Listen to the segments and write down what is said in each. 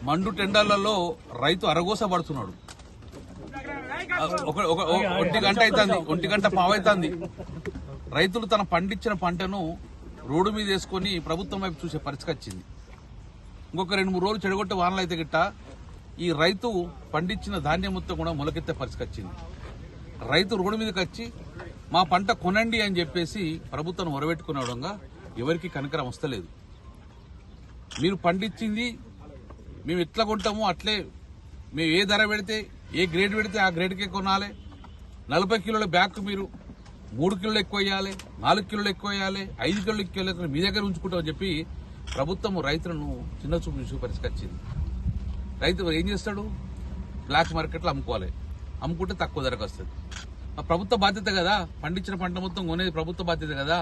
మండు టెండర్లలో రైతు అరగోస పడుతున్నాడు. 1 గంట అవుతుంది, 1 గంట పావైతుంది. రైతులు తన పండించిన పంటను రోడ్డు మీద వేసుకుని ప్రభుత్వం వైపు చూసే పరిస్థితి వచ్చింది. ఇంకొక 2-3 రోజులు చెడగొట్టే వానలు అయితే గిట్ట ఈ రైతు పండించిన ధాన్యం మొత్తం కూడా మొలకెత్తే పరిస్థితి వచ్చింది. రైతు రోడ్డు మీదకి వచ్చి మా పంట కొనండి అని చెప్పేసి ప్రభుత్వం మొరబెట్టుకునేవడంగా ఎవరికి కనికరం వస్తలేదు. మీరు పండించింది మేము ఎట్లా కొంటామో అట్లే, మేము ఏ ధర పెడితే ఏ గ్రేడ్ పెడితే ఆ గ్రేడ్కే కొనాలి. 40 కిలోల బ్యాగ్ మీరు 3 కిలోలు ఎక్కువ వేయాలి, 4 కిలోలు ఎక్కువ వేయాలి, 5 కిలోలు ఎక్కువ వేయాలి, మీ దగ్గర ఉంచుకుంటామని చెప్పి ప్రభుత్వం రైతులను చిన్న చూపు చూసే పరిస్థితి వచ్చింది. రైతు ఏం చేస్తాడు? బ్లాక్ మార్కెట్లో అమ్ముకోవాలి. అమ్ముకుంటే తక్కువ ధరకు వస్తుంది. ప్రభుత్వ బాధ్యత కదా, పండించిన పంట మొత్తం కొనేది ప్రభుత్వ బాధ్యత కదా.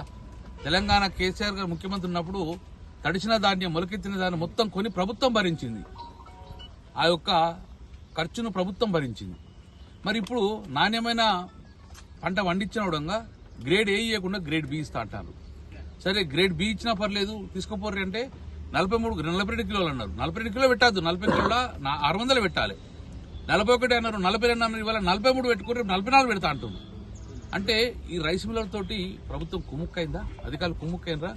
తెలంగాణ కేసీఆర్ గారు ముఖ్యమంత్రి ఉన్నప్పుడు తడిసిన ధాన్యం మొలకెత్తిన ధాన్యం మొత్తం కొని ప్రభుత్వం భరించింది. ఆ యొక్క ఖర్చును ప్రభుత్వం భరించింది. మరి ఇప్పుడు నాణ్యమైన పంట పండించిన గ్రేడ్ ఏ ఇవ్వకుండా గ్రేడ్ బి ఇస్తా అంటారు. సరే గ్రేడ్ బి ఇచ్చినా పర్లేదు తీసుకోపోరు అంటే 42 కిలోలు అన్నారు. 42 కిలో పెట్టద్దు, 40 కిలోల 600 పెట్టాలి. 41 అన్నారు, 40 అన్నారు, ఇవాళ 43 పెట్టుకుని 44 పెడతా అంటున్నారు. అంటే ఈ రైస్ మిల్లర్లతోటి ప్రభుత్వం కుమ్ముక్కైందా? అధికారులు కుమ్ముక్కైనరా?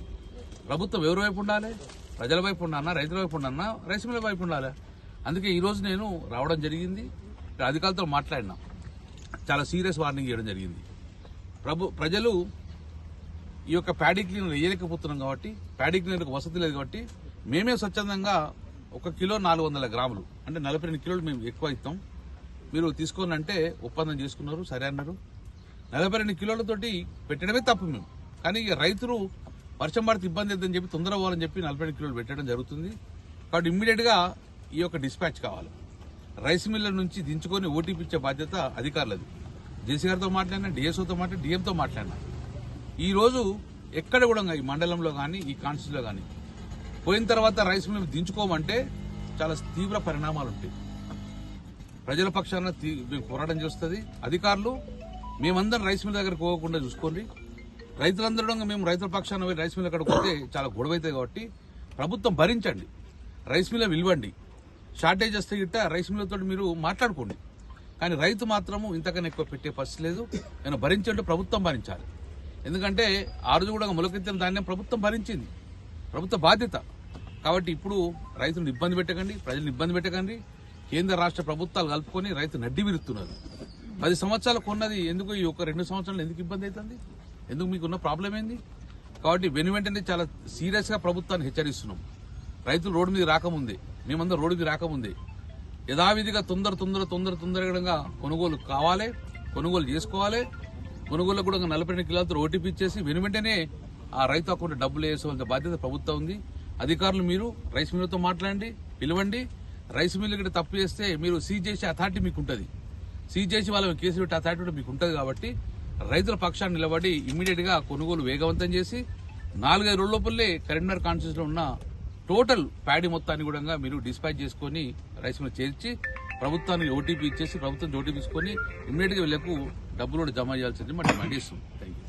ప్రభుత్వం ఎవరి వైపు ఉండాలి? ప్రజల వైపు ఉండాలన్నా, రైతుల వైపు ఉండాలన్నా, రైస్ మిల్లర్ వైపు ఉండాలి. అందుకే ఈ రోజు నేను రావడం జరిగింది. అధికారులతో మాట్లాడినా, చాలా సీరియస్ వార్నింగ్ చేయడం జరిగింది. ప్రజలు ఈ యొక్క ప్యాడీ క్లీనర్ వేయలేకపోతున్నాం కాబట్టి, ప్యాడీ క్లీనర్కి వసతి లేదు కాబట్టి మేమే స్వచ్ఛందంగా 1 కిలో 400 గ్రాములు అంటే 42 కిలోలు మేము ఎక్కువ ఇస్తాం, మీరు తీసుకోండి అంటే ఒప్పందం చేసుకున్నారు. సరే అన్నారు. 42 కిలోలతోటి పెట్టడమే తప్పు మేము. కానీ ఇక రైతులు వర్షం పడితే ఇబ్బంది అవుతుందని చెప్పి తొందర అవ్వాలని చెప్పి 42 కిలోలు పెట్టడం జరుగుతుంది. కాబట్టి ఇమ్మీడియట్ గా ఈ యొక్క డిస్పాచ్ కావాలి. రైస్ మిల్లర్ నుంచి దించుకొని ఓటీపీ ఇచ్చే బాధ్యత అధికారులది. జేసీ గారితో మాట్లాడినా, డిఎస్ఓతో మాట్లాడి, డిఎంతో మాట్లాడినా. ఈ రోజు ఎక్కడ కూడా ఈ మండలంలో కానీ ఈ కాన్స్టిట్యూన్సీలో కానీ పోయిన తర్వాత రైస్ మిల్లర్ దించుకోమంటే చాలా తీవ్ర పరిణామాలు ఉంటాయి. ప్రజల పక్షాన మేము పోరాటం చేస్తుంది. అధికారులు మేమందరం రైస్ మిల్ దగ్గరకు పోకుండా చూసుకోండి. రైతులందరూ మేము రైతుల పక్షాన రైస్ మిల్ అక్కడికి పోతే చాలా గొడవ అవుతాయి. కాబట్టి ప్రభుత్వం భరించండి, రైస్ మిల్ విలువండి. షార్టేజ్ వస్తే గిట్ట రైస్ మిల్లతో మీరు మాట్లాడుకోండి. కానీ రైతు మాత్రము ఇంతకన్నా ఎక్కువ పెట్టే పరిస్థితి లేదు. నేను భరించండి, ప్రభుత్వం భరించాలి. ఎందుకంటే ఆ రోజు కూడా మొలకెత్తిన ధాన్యం ప్రభుత్వం భరించింది, ప్రభుత్వ బాధ్యత. కాబట్టి ఇప్పుడు రైతులను ఇబ్బంది పెట్టకండి, ప్రజలను ఇబ్బంది పెట్టకండి. కేంద్ర రాష్ట్ర ప్రభుత్వాలు కలుపుకొని రైతు నడ్డి విరుతున్నారు. 10 సంవత్సరాలు కొన్నది ఎందుకు ఈ 1-2 సంవత్సరాలు ఎందుకు ఇబ్బంది అవుతుంది? ఎందుకు మీకున్న ప్రాబ్లం ఏంది? కాబట్టి వెంటనే చాలా సీరియస్ గా ప్రభుత్వాన్ని హెచ్చరిస్తున్నాం. రైతులు రోడ్డు మీద రాకముందే, మేమందరం రోడ్డు మీద రాకముందే యథావిధిగా తొందరగా కొనుగోలు కావాలి, కొనుగోలు చేసుకోవాలి. కొనుగోలు కూడా 42 కిలోలతో ఓటీపీ ఇచ్చేసి వెంటనే ఆ రైతు అకౌంట్ డబ్బులు వేసుకోవాల్సిన బాధ్యత ప్రభుత్వం ఉంది. అధికారులు మీరు రైస్ మిల్లర్తో మాట్లాడండి, పిలవండి. రైస్ మిల్ ఇక్కడ తప్పు చేస్తే మీరు సీజ్ చేసే అథారిటీ మీకు ఉంటుంది. సీజ్ చేసి వాళ్ళ కేసు పెట్టే అథారిటీ కూడా మీకు ఉంటుంది. కాబట్టి రైతుల పక్షాన్ని నిలబడి ఇమ్మీడియట్ గా కొనుగోలు వేగవంతం చేసి 4-5 రోజుల లోపలే కరీంనగర్ కాన్స్టిట్యూన్సీలో ఉన్న టోటల్ ప్యాడీ మొత్తాన్ని కూడా మీరు డిస్పాచ్ చేసుకుని రైస్ మిల్ చేర్చి ప్రభుత్వానికి ఓటీపీ ఇచ్చేసి ప్రభుత్వం ఓటీపీ తీసుకొని ఇమ్మీడియట్ గా వీళ్లకు డబ్బులు జమ చేయాల్సింది మనం డిమాండ్ చేస్తున్నాం. Thank you.